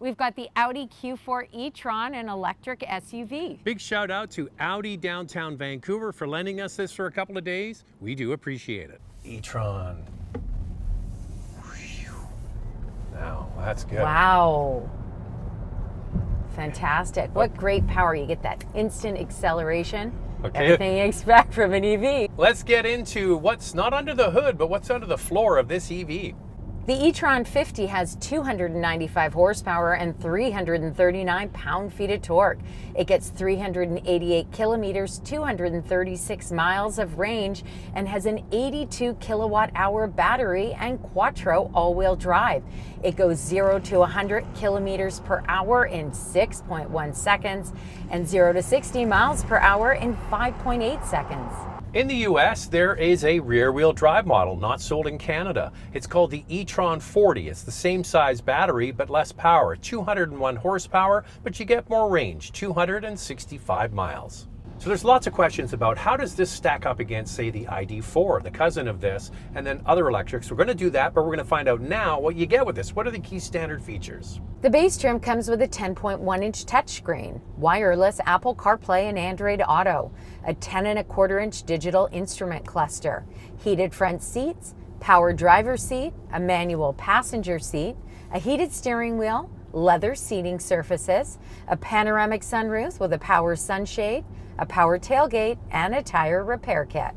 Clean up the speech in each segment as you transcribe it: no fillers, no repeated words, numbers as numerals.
We've got the Audi Q4 e-tron, an electric SUV. Big shout out to Audi Downtown Vancouver for lending us this for a couple of days. We do appreciate it. E-tron. Now, that's good. Wow. Fantastic. What great power. You get that instant acceleration. Okay. Everything you expect from an EV. Let's get into what's not under the hood, but what's under the floor of this EV. The e-tron 50 has 295 horsepower and 339 pound-feet of torque. It gets 388 kilometers, 236 miles of range, and has an 82 kilowatt-hour battery and quattro all-wheel drive. It goes 0 to 100 kilometers per hour in 6.1 seconds and 0 to 60 miles per hour in 5.8 seconds. In the US, there is a rear-wheel drive model not sold in Canada. It's called the e-tron 40. It's the same size battery, but less power. 201 horsepower, but you get more range, 265 miles. So there's lots of questions about how does this stack up against, say, the ID4, the cousin of this, and then other electrics. We're going to do that, but we're going to find out now what you get with this. What are the key standard features? The base trim comes with a 10.1-inch touchscreen, wireless Apple CarPlay and Android Auto, a 10.25-inch digital instrument cluster, heated front seats, power driver seat, a manual passenger seat, a heated steering wheel, leather seating surfaces, a panoramic sunroof with a power sunshade, a power tailgate, and a tire repair kit.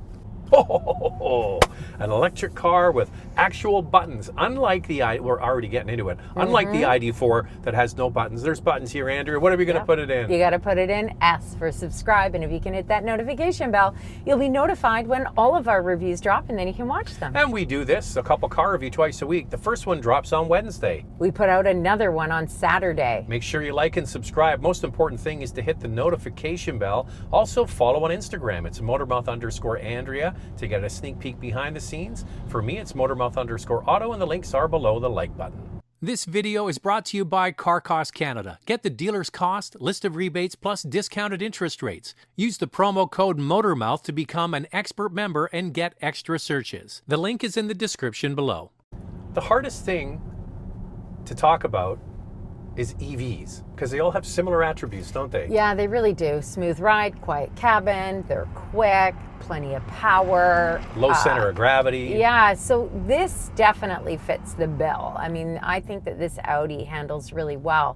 Oh, an electric car with actual buttons, unlike the we're already getting into it. Unlike the ID4 that has no buttons. There's buttons here, Andrea. What are we going to put it in? You got to put it in S for subscribe, and if you can hit that notification bell, you'll be notified when all of our reviews drop, and then you can watch them. And we do this, a couple car review twice a week. The first one drops on Wednesday. We put out another one on Saturday. Make sure you like and subscribe. Most important thing is to hit the notification bell. Also follow on Instagram. It's Motormouth_Andrea to get a sneak peek behind the scenes. For me, it's Motormouth_Auto, and the links are below the like button. This video is brought to you by Car Cost Canada. Get the dealer's cost, list of rebates, plus discounted interest rates. Use the promo code Motormouth to become an expert member and get extra searches. The link is in the description below. The hardest thing to talk about is EVs, because they all have similar attributes, don't they? Yeah, they really do. Smooth ride, quiet cabin, they're quick, plenty of power. Low center of gravity. Yeah, so this definitely fits the bill. I mean, I think that this Audi handles really well.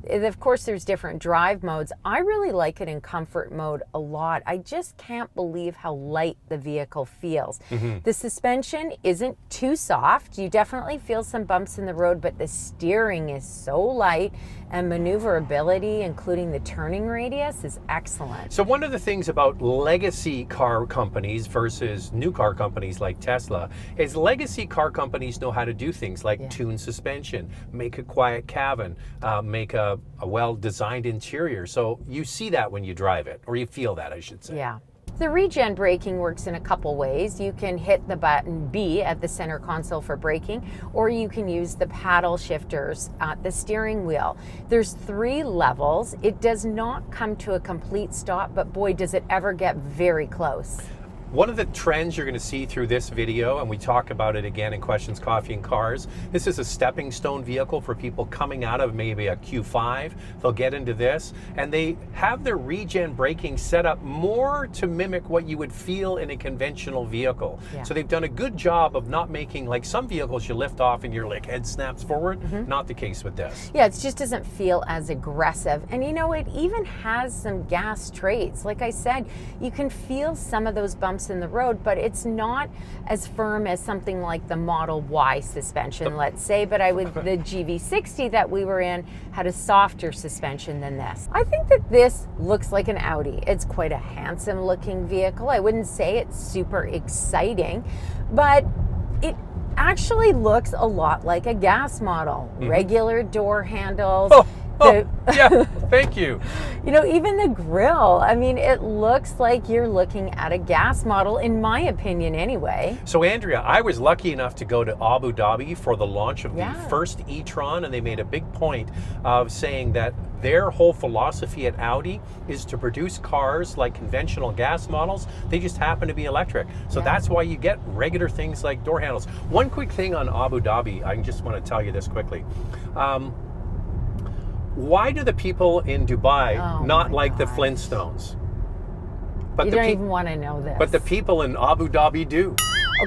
Of course, there's different drive modes. I really like it in comfort mode a lot. I just can't believe how light the vehicle feels. The suspension isn't too soft. You definitely feel some bumps in the road, but the steering is so light, and maneuverability, including the turning radius, is excellent. So one of the things about legacy car companies versus new car companies like Tesla is legacy car companies know how to do things like tune suspension, make a quiet cabin, make a well-designed interior. So you see that when you drive it, or you feel that, I should say. Yeah. The regen braking works in a couple ways. You can hit the button B at the center console for braking, or you can use the paddle shifters at the steering wheel. There's 3 levels. It does not come to a complete stop, but boy, does it ever get very close. One of the trends you're going to see through this video, and we talk about it again in Questions, Coffee, and Cars, this is a stepping stone vehicle for people coming out of maybe a Q5. They'll get into this, and they have their regen braking set up more to mimic what you would feel in a conventional vehicle. So they've done a good job of not making, like some vehicles you lift off and your head snaps forward. Not the case with this. Yeah, it just doesn't feel as aggressive. And you know, it even has some gas traits. Like I said, you can feel some of those bumps in the road, but it's not as firm as something like the Model Y suspension, let's say. But the GV60 that we were in had a softer suspension than this. I think that this looks like an Audi. It's quite a handsome looking vehicle. I wouldn't say it's super exciting, but it actually looks a lot like a gas model. Regular door handles. Yeah, thank you. You know, even the grille, I mean, it looks like you're looking at a gas model, in my opinion anyway. So Andrea, I was lucky enough to go to Abu Dhabi for the launch of the first e-tron, and they made a big point of saying that their whole philosophy at Audi is to produce cars like conventional gas models. They just happen to be electric. So that's why you get regular things like door handles. One quick thing on Abu Dhabi, I just want to tell you this quickly. Why do the people in Dubai not my like the gosh. Flintstones? But You don't even want to know this. But the people in Abu Dhabi do.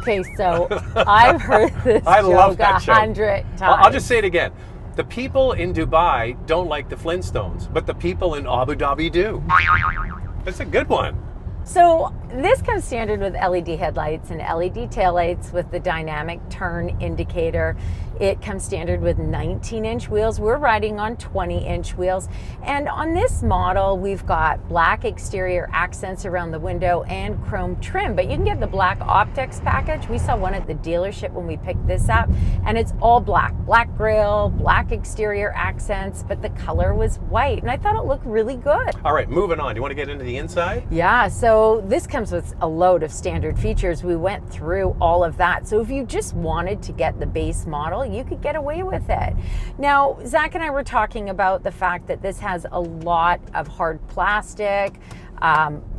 Okay, so I've heard this I love joke that joke. 100 times. I'll just say it again. The people in Dubai don't like the Flintstones, but the people in Abu Dhabi do. That's a good one. So this comes standard with LED headlights and LED taillights with the dynamic turn indicator. It comes standard with 19-inch wheels. We're riding on 20-inch wheels. And on this model, we've got black exterior accents around the window and chrome trim. But you can get the black optics package. We saw one at the dealership when we picked this up, and it's all black. Black grille, black exterior accents, but the color was white. And I thought it looked really good. All right, moving on. Do you want to get into the inside? Yeah, so this comes with a load of standard features. We went through all of that. So if you just wanted to get the base model, you could get away with it. Now, Zach and I were talking about the fact that this has a lot of hard plastic,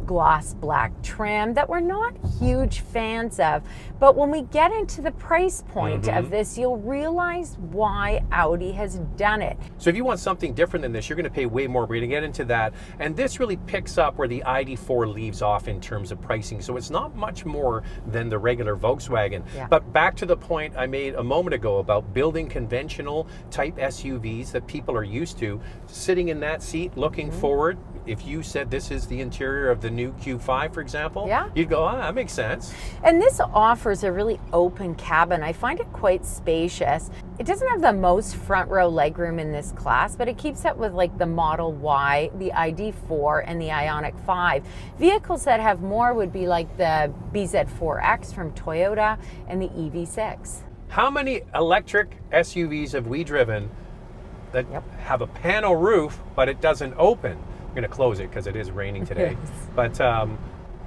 gloss black trim that we're not huge fans of. But when we get into the price point of this, you'll realize why Audi has done it. So if you want something different than this, you're going to pay way more. We're going to get into that. And this really picks up where the ID4 leaves off in terms of pricing. So it's not much more than the regular Volkswagen. Yeah. But back to the point I made a moment ago about building conventional type SUVs that people are used to, sitting in that seat, looking forward. If you said this is the interior of the new Q5, for example, you'd go, that makes sense. And this offers a really open cabin. I find it quite spacious. It doesn't have the most front row legroom in this class, but it keeps up with like the Model Y, the ID4, and the Ioniq 5. Vehicles that have more would be like the BZ4X from Toyota and the EV6. How many electric SUVs have we driven that have a panel roof, but it doesn't open? I'm going to close it because it is raining today. Yes. But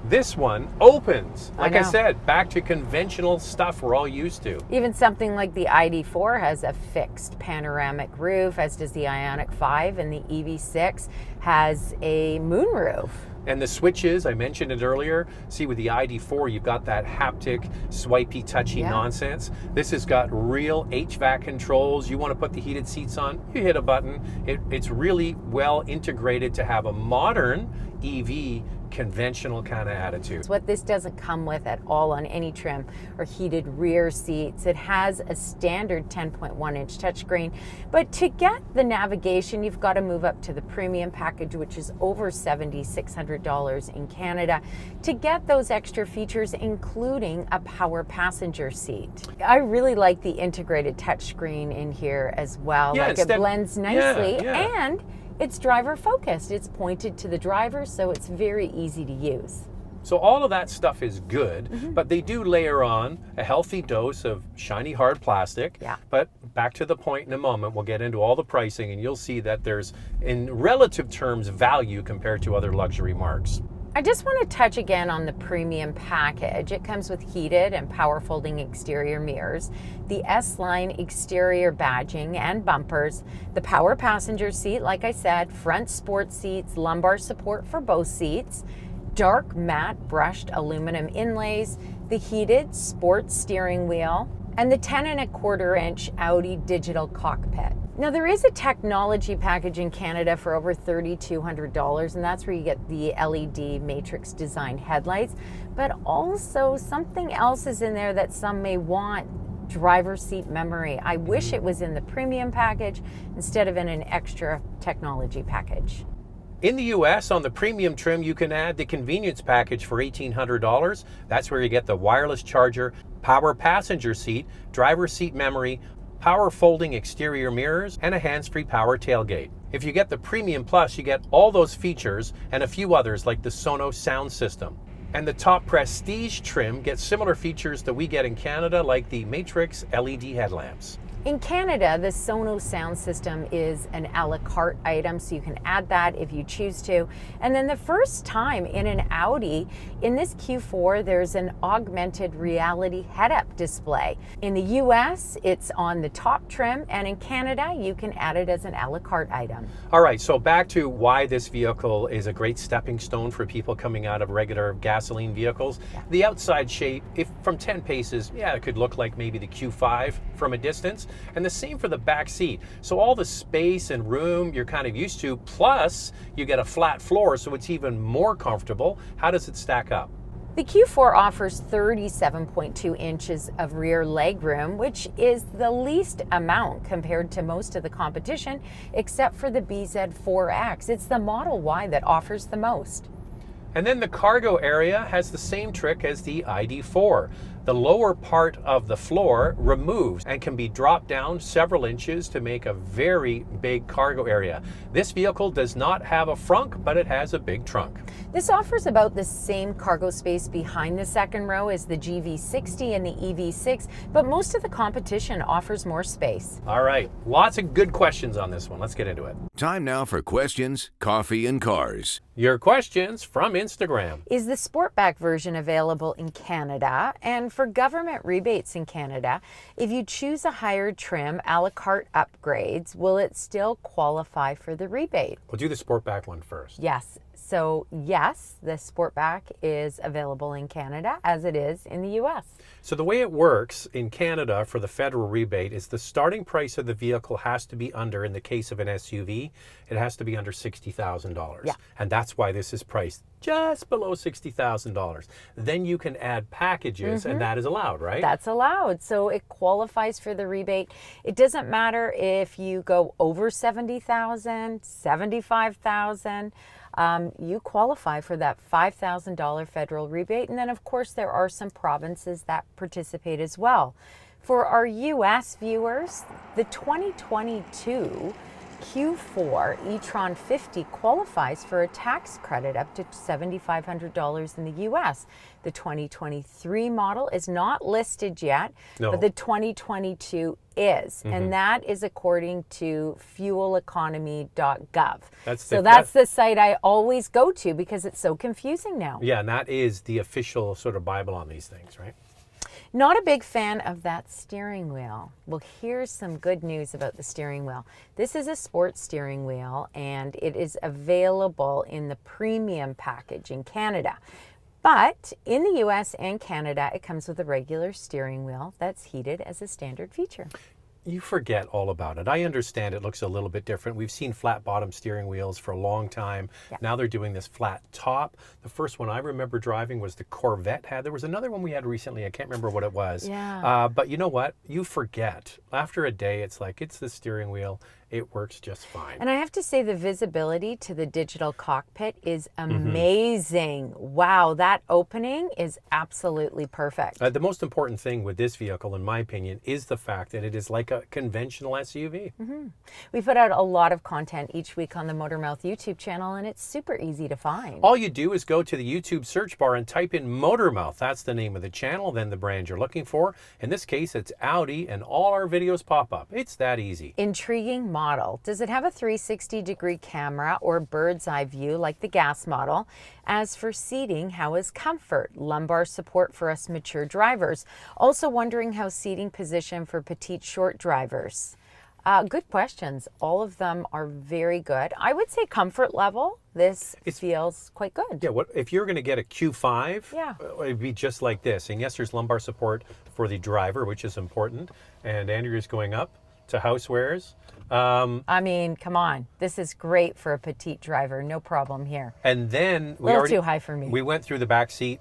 this one opens. Like I know. said, back to conventional stuff we're all used to. Even something like the ID4 has a fixed panoramic roof, as does the Ioniq 5, and the EV6 has a moonroof. And the switches, I mentioned it earlier. See, with the ID4, you've got that haptic, swipey, touchy nonsense. This has got real HVAC controls. You want to put the heated seats on, you hit a button. It's really well integrated to have a modern EV conventional kind of attitude. What this doesn't come with at all on any trim are heated rear seats. It has a standard 10.1-inch touchscreen, but to get the navigation, you've got to move up to the premium package, which is over $7,600 in Canada, to get those extra features, including a power passenger seat. I really like the integrated touchscreen in here as well. Yeah, like it blends nicely, and it's driver focused. It's pointed to the driver, so it's very easy to use. So all of that stuff is good, but they do layer on a healthy dose of shiny hard plastic. Yeah. But back to the point in a moment, we'll get into all the pricing and you'll see that there's, in relative terms, value compared to other luxury marques. I just want to touch again on the premium package. It comes with heated and power folding exterior mirrors, the S-Line exterior badging and bumpers, the power passenger seat, like I said, front sports seats, lumbar support for both seats, dark matte brushed aluminum inlays, the heated sports steering wheel, and the 10.25-inch Audi digital cockpit. Now, there is a technology package in Canada for over $3,200, and that's where you get the LED matrix design headlights, but also something else is in there that some may want: driver's seat memory. I wish it was in the premium package instead of in an extra technology package. In the US, on the premium trim, you can add the convenience package for $1,800. That's where you get the wireless charger, power passenger seat, driver's seat memory, power folding exterior mirrors, and a hands-free power tailgate. If you get the Premium Plus, you get all those features and a few others like the Sonos sound system. And the top Prestige trim gets similar features that we get in Canada, like the Matrix LED headlamps. In Canada, the Sonos sound system is an a la carte item, so you can add that if you choose to. And then the first time in an Audi, in this Q4, there's an augmented reality head-up display. In the US, it's on the top trim, and in Canada, you can add it as an a la carte item. All right, so back to why this vehicle is a great stepping stone for people coming out of regular gasoline vehicles. The outside shape, if from 10 paces, it could look like maybe the Q5 from a distance. and the same for the back seat. So all the space and room you're kind of used to, plus you get a flat floor, so it's even more comfortable. How does it stack up? The Q4 offers 37.2 inches of rear legroom, which is the least amount compared to most of the competition, except for the BZ4X. It's the Model Y that offers the most. And then the cargo area has the same trick as the ID4. The lower part of the floor removes and can be dropped down several inches to make a very big cargo area. This vehicle does not have a frunk, but it has a big trunk. This offers about the same cargo space behind the second row as the GV60 and the EV6, but most of the competition offers more space. All right, lots of good questions on this one. Let's get into it. Time now for questions, coffee, and cars. Your questions from Instagram. Is the Sportback version available in Canada? And for government rebates in Canada, if you choose a higher trim a la carte upgrades, will it still qualify for the rebate? We'll do the Sportback one first. Yes. So yes, the Sportback is available in Canada as it is in the US. So the way it works in Canada for the federal rebate is the starting price of the vehicle has to be under, in the case of an SUV, it has to be under $60,000. Yeah. And that's why this is priced just below $60,000. Then you can add packages and that is allowed, right? That's allowed. So it qualifies for the rebate. It doesn't matter if you go over 70,000, 75,000. You qualify for that $5,000 federal rebate. And then, of course, there are some provinces that participate as well. For our U.S. viewers, the 2022 Q4 e-tron 50 qualifies for a tax credit up to $7,500 in the U.S. The 2023 model is not listed yet, but the 2022 is, and that is according to fueleconomy.gov. That's the site I always go to because it's so confusing now. Yeah, and that is the official sort of Bible on these things, right? Not a big fan of that steering wheel. Well, here's some good news about the steering wheel. This is a sports steering wheel, and it is available in the premium package in Canada. But in the US and Canada, it comes with a regular steering wheel that's heated as a standard feature. You forget all about it. I understand it looks a little bit different. We've seen flat bottom steering wheels for a long time. Yeah. Now they're doing this flat top. The first one I remember driving was the Corvette had. There was another one we had recently. I can't remember what it was. Yeah. But you know what? You forget. After a day, it's like, it's the steering wheel. It works just fine. And I have to say the visibility to the digital cockpit is amazing. Wow, that opening is absolutely perfect. The most important thing with this vehicle, in my opinion, is the fact that it is like a conventional SUV. We put out a lot of content each week on the Motormouth YouTube channel, and it's super easy to find. All you do is go to the YouTube search bar and type in Motormouth. That's the name of the channel, then the brand you're looking for. In this case, it's Audi, and all our videos pop up. It's that easy. Intriguing model. Does it have a 360-degree camera or bird's eye view like the gas model? As for seating, how is comfort? Lumbar support for us mature drivers. Also wondering how seating position for petite short drivers. Good questions. All of them are very good. I would say comfort level, this feels quite good. Yeah, if you're going to get a Q5, Yeah. It'd be just like this. And yes, there's lumbar support for the driver, which is important. And Andrea's going up to housewares. I mean, come on. This is great for a petite driver. No problem here. And then A little too high for me. We went through the back seat.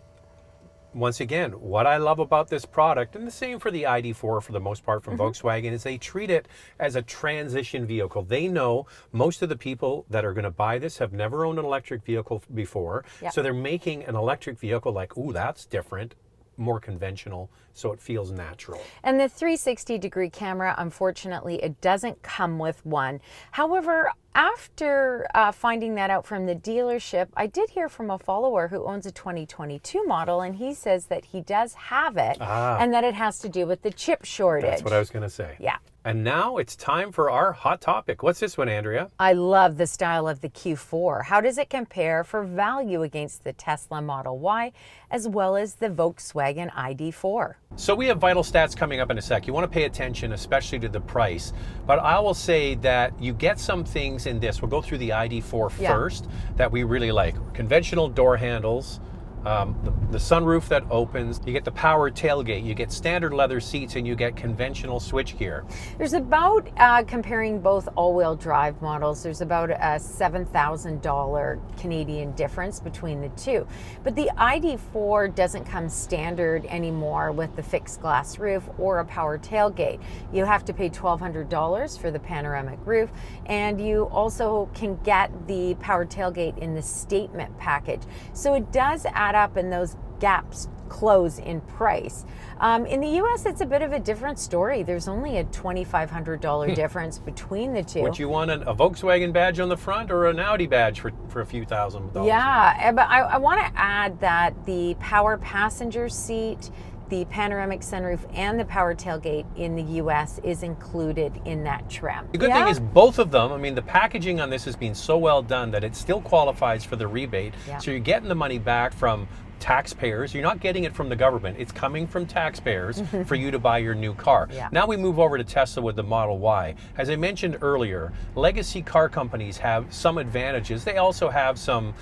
Once again, what I love about this product, and the same for the ID4 for the most part from Volkswagen, is they treat it as a transition vehicle. They know most of the people that are going to buy this have never owned an electric vehicle before. Yep. So they're making an electric vehicle like, ooh, that's different, more conventional, so it feels natural. And the 360-degree camera, unfortunately, it doesn't come with one. However, after finding that out from the dealership, I did hear from a follower who owns a 2022 model, and he says that he does have it, and that it has to do with the chip shortage. That's what I was going to say. Yeah. And now it's time for our hot topic. What's this one, Andrea? I love the style of the Q4. How does it compare for value against the Tesla Model Y, as well as the Volkswagen ID4? So we have vital stats coming up in a sec. You want to pay attention, especially to the price. But I will say that you get some things in this. We'll go through the ID4 first that we really like. Conventional door handles, the sunroof that opens, you get the power tailgate, you get standard leather seats, and you get conventional switchgear. There's about, comparing both all-wheel drive models, there's about a $7,000 Canadian difference between the two. But the ID4 doesn't come standard anymore with the fixed glass roof or a power tailgate. You have to pay $1,200 for the panoramic roof, and you also can get the power tailgate in the statement package. So it does add up, and those gaps close in price. In the US, it's a bit of a different story. There's only a $2,500 difference between the two. Would you want a Volkswagen badge on the front or an Audi badge for a few $1,000s? Yeah, but I want to add that the power passenger seat, the panoramic sunroof, and the power tailgate in the US is included in that trim. The good thing is both of them, I mean, the packaging on this has been so well done that it still qualifies for the rebate. Yeah. So you're getting the money back from taxpayers. You're not getting it from the government. It's coming from taxpayers for you to buy your new car. Yeah. Now we move over to Tesla with the Model Y. As I mentioned earlier, legacy car companies have some advantages. They also have some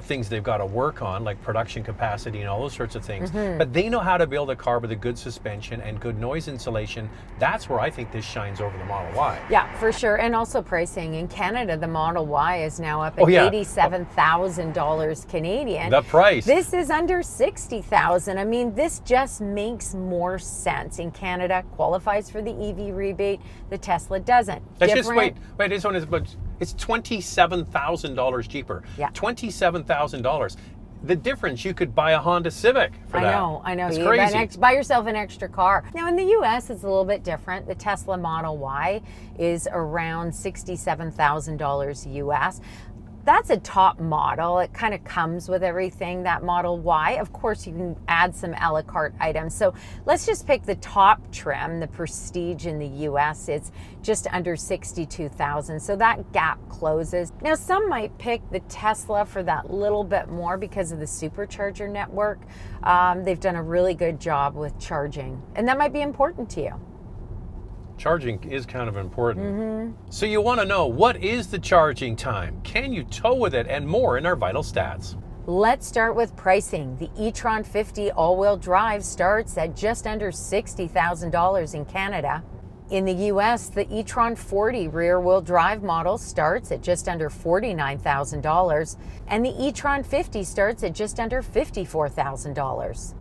things they've got to work on, like production capacity and all those sorts of things. But they know how to build a car with a good suspension and good noise insulation. That's where I think this shines over the Model Y. Yeah, for sure. And also pricing. In Canada, the Model Y is now up at $87,000 Canadian. The price. This is under $60,000. I mean, this just makes more sense. In Canada, qualifies for the EV rebate. The Tesla doesn't. Let's just wait. This one is, but it's $27,000 cheaper. Yeah. $27,000. The difference, you could buy a Honda Civic for that. I know. It's You crazy. buy yourself an extra car. Now in the US, it's a little bit different. The Tesla Model Y is around $67,000 US. That's a top model. It kind of comes with everything, that Model Y. Of course, you can add some a la carte items. So let's just pick the top trim, the Prestige in the US. It's just under $62,000. So that gap closes. Now, some might pick the Tesla for that little bit more because of the supercharger network. They've done a really good job with charging, and that might be important to you. Charging is kind of important. So you want to know, what is the charging time? Can you tow with it? And more in our vital stats. Let's start with pricing. The e-tron 50 all-wheel drive starts at just under $60,000 in Canada. In the US, the e-tron 40 rear-wheel drive model starts at just under $49,000, and the e-tron 50 starts at just under $54,000.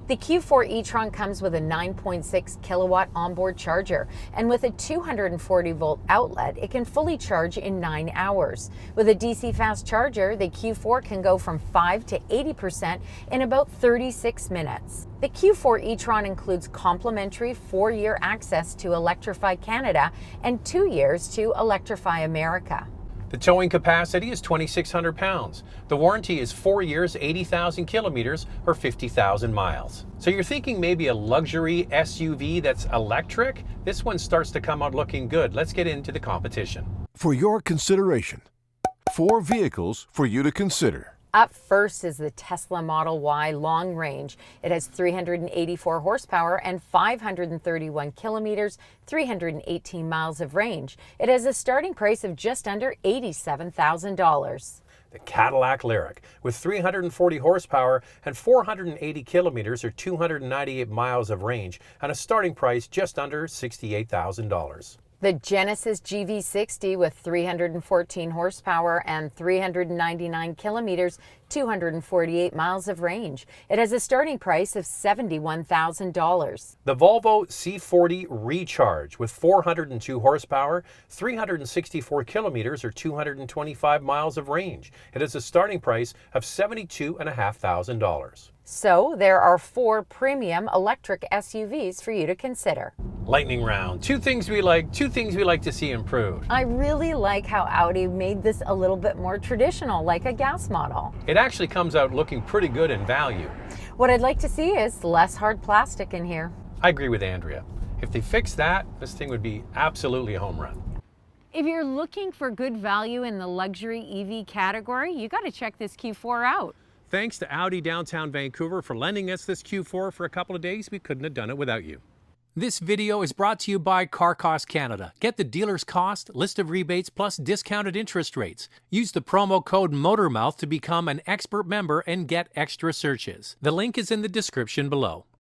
The Q4 e-tron comes with a 9.6 kilowatt onboard charger, and with a 240 volt outlet, it can fully charge in 9 hours. With a DC fast charger, the Q4 can go from 5 to 80% in about 36 minutes. The Q4 e-tron includes complimentary 4-year access to Electrify Canada and 2 years to Electrify America. The towing capacity is 2,600 pounds. The warranty is 4 years, 80,000 kilometers, or 50,000 miles. So you're thinking maybe a luxury SUV that's electric? This one starts to come out looking good. Let's get into the competition. For your consideration, 4 vehicles for you to consider. Up first is the Tesla Model Y long range. It has 384 horsepower and 531 kilometers, 318 miles of range. It has a starting price of just under $87,000. The Cadillac Lyriq with 340 horsepower and 480 kilometers or 298 miles of range and a starting price just under $68,000. The Genesis GV60 with 314 horsepower and 399 kilometers, 248 miles of range. It has a starting price of $71,000. The Volvo C40 Recharge with 402 horsepower, 364 kilometers or 225 miles of range. It has a starting price of $72,500. So there are 4 premium electric SUVs for you to consider. Lightning round. Two things we like to see improved. I really like how Audi made this a little bit more traditional, like a gas model. It actually comes out looking pretty good in value. What I'd like to see is less hard plastic in here. I agree with Andrea. If they fix that, this thing would be absolutely a home run. If you're looking for good value in the luxury EV category, you got to check this Q4 out. Thanks to Audi Downtown Vancouver for lending us this Q4 for a couple of days. We couldn't have done it without you. This video is brought to you by Car Cost Canada. Get the dealer's cost, list of rebates, plus discounted interest rates. Use the promo code Motormouth to become an expert member and get extra searches. The link is in the description below.